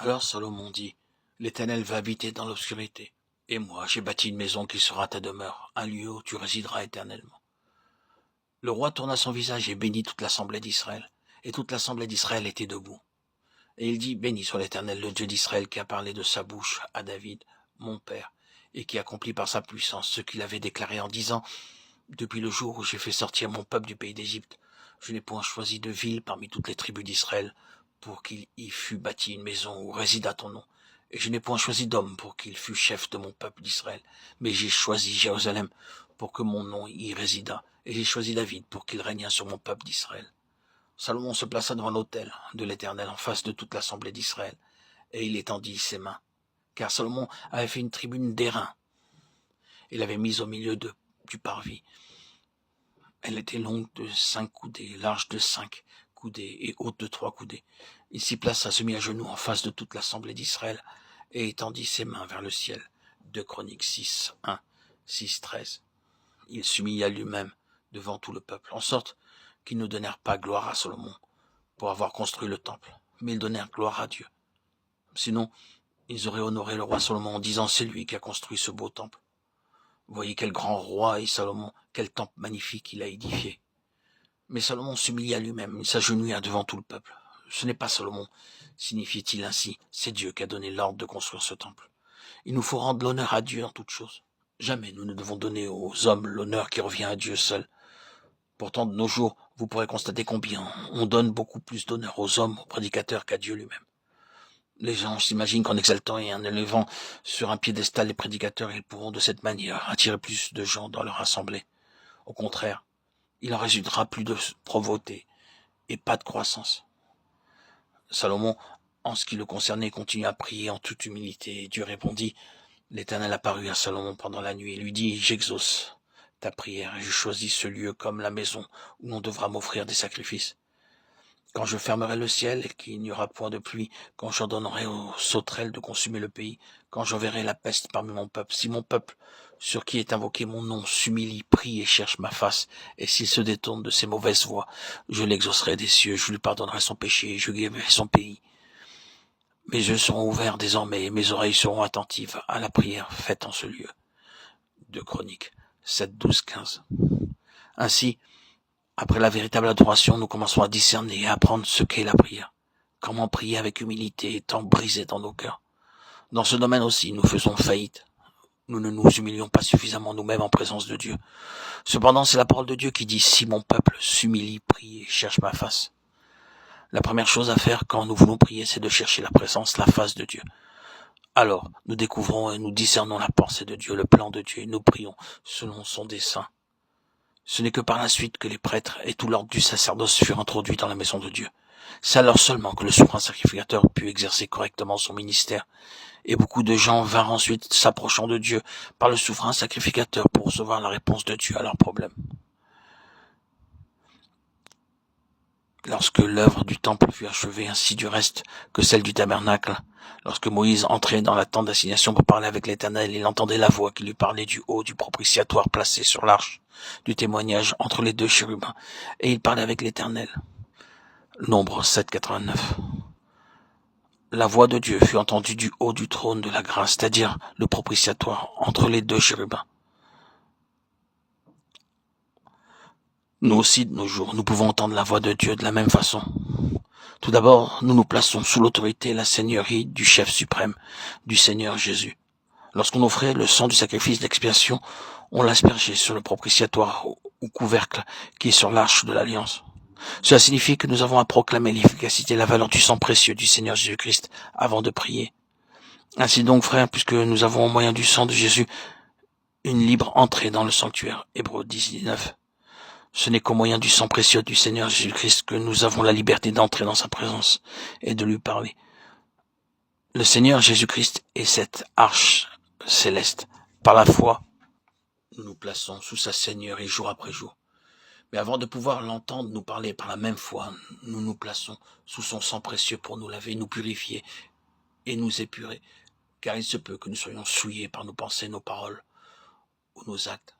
Alors Salomon dit, l'Éternel va habiter dans l'obscurité, et moi j'ai bâti une maison qui sera ta demeure, un lieu où tu résideras éternellement. Le roi tourna son visage et bénit toute l'assemblée d'Israël, et toute l'assemblée d'Israël était debout. Et il dit, béni soit l'Éternel, le Dieu d'Israël, qui a parlé de sa bouche à David, mon père, et qui accomplit par sa puissance ce qu'il avait déclaré en disant, depuis le jour où j'ai fait sortir mon peuple du pays d'Égypte, je n'ai point choisi de ville parmi toutes les tribus d'Israël pour qu'il y fût bâti une maison où résida ton nom. Et je n'ai point choisi d'homme pour qu'il fût chef de mon peuple d'Israël, mais j'ai choisi Jérusalem pour que mon nom y résidât, et j'ai choisi David pour qu'il régnât sur mon peuple d'Israël. Salomon se plaça devant l'autel de l'Éternel en face de toute l'assemblée d'Israël, et il étendit ses mains, car Salomon avait fait une tribune d'airain. Il l'avait mise au milieu du parvis. Elle était longue de 5 coudées, large de 5 coudées et haute de 3 coudées. Il s'y plaça, se mit à genoux en face de toute l'assemblée d'Israël et étendit ses mains vers le ciel. 2 Chroniques 6, 1, 6, 13. Il s'humilia lui-même devant tout le peuple, en sorte qu'ils ne donnèrent pas gloire à Salomon pour avoir construit le temple, mais ils donnèrent gloire à Dieu. Sinon, ils auraient honoré le roi Salomon en disant, c'est lui qui a construit ce beau temple. Voyez quel grand roi est Salomon, quel temple magnifique il a édifié. Mais Salomon s'humilia lui-même, il s'agenouilla devant tout le peuple. Ce n'est pas Salomon, signifiait-il ainsi, c'est Dieu qui a donné l'ordre de construire ce temple. Il nous faut rendre l'honneur à Dieu en toutes choses. Jamais nous ne devons donner aux hommes l'honneur qui revient à Dieu seul. Pourtant, de nos jours, vous pourrez constater combien on donne beaucoup plus d'honneur aux hommes, aux prédicateurs qu'à Dieu lui-même. Les gens s'imaginent qu'en exaltant et en élevant sur un piédestal les prédicateurs, ils pourront de cette manière attirer plus de gens dans leur assemblée. Au contraire, il en résultera plus de pauvreté et pas de croissance. Salomon, en ce qui le concernait, continua à prier en toute humilité. Dieu répondit, l'Éternel apparut à Salomon pendant la nuit et lui dit, j'exauce ta prière et je choisis ce lieu comme la maison où l'on devra m'offrir des sacrifices. Quand je fermerai le ciel et qu'il n'y aura point de pluie, quand j'ordonnerai aux sauterelles de consumer le pays, quand j'enverrai la peste parmi mon peuple, si mon peuple, sur qui est invoqué mon nom, s'humilie, prie et cherche ma face, et s'il se détourne de ses mauvaises voies, je l'exaucerai des cieux, je lui pardonnerai son péché, je guérirai son pays. Mes yeux seront ouverts désormais, et mes oreilles seront attentives à la prière faite en ce lieu. 2 Chroniques 7, 12, 15. Ainsi, après la véritable adoration, nous commençons à discerner et à apprendre ce qu'est la prière. Comment prier avec humilité étant brisé dans nos cœurs. Dans ce domaine aussi, nous faisons faillite. Nous ne nous humilions pas suffisamment nous-mêmes en présence de Dieu. Cependant, c'est la parole de Dieu qui dit, si mon peuple s'humilie, prie et cherche ma face. La première chose à faire quand nous voulons prier, c'est de chercher la présence, la face de Dieu. Alors, nous découvrons et nous discernons la pensée de Dieu, le plan de Dieu, et nous prions selon son dessein. Ce n'est que par la suite que les prêtres et tout l'ordre du sacerdoce furent introduits dans la maison de Dieu. C'est alors seulement que le souverain sacrificateur put exercer correctement son ministère. Et beaucoup de gens vinrent ensuite s'approchant de Dieu par le souverain sacrificateur pour recevoir la réponse de Dieu à leurs problèmes. Lorsque l'œuvre du temple fut achevée, ainsi du reste que celle du tabernacle, lorsque Moïse entrait dans la tente d'assignation pour parler avec l'Éternel, il entendait la voix qui lui parlait du haut du propitiatoire placé sur l'arche du témoignage entre les 2 chérubins, et il parlait avec l'Éternel. Nombre 7, 89. La voix de Dieu fut entendue du haut du trône de la grâce, c'est-à-dire le propitiatoire entre les 2 chérubins. Nous aussi, de nos jours, nous pouvons entendre la voix de Dieu de la même façon. Tout d'abord, nous nous plaçons sous l'autorité et la seigneurie du chef suprême, du Seigneur Jésus. Lorsqu'on offrait le sang du sacrifice d'expiation, on l'aspergeait sur le propitiatoire ou couvercle qui est sur l'arche de l'Alliance. Cela signifie que nous avons à proclamer l'efficacité et la valeur du sang précieux du Seigneur Jésus-Christ avant de prier. Ainsi donc, frères, puisque nous avons au moyen du sang de Jésus une libre entrée dans le sanctuaire, Hébreux 10, 19. Ce n'est qu'au moyen du sang précieux du Seigneur Jésus-Christ que nous avons la liberté d'entrer dans sa présence et de lui parler. Le Seigneur Jésus-Christ est cette arche céleste. Par la foi, nous nous plaçons sous sa seigneurie jour après jour. Mais avant de pouvoir l'entendre nous parler par la même foi, nous nous plaçons sous son sang précieux pour nous laver, nous purifier et nous épurer, car il se peut que nous soyons souillés par nos pensées, nos paroles ou nos actes.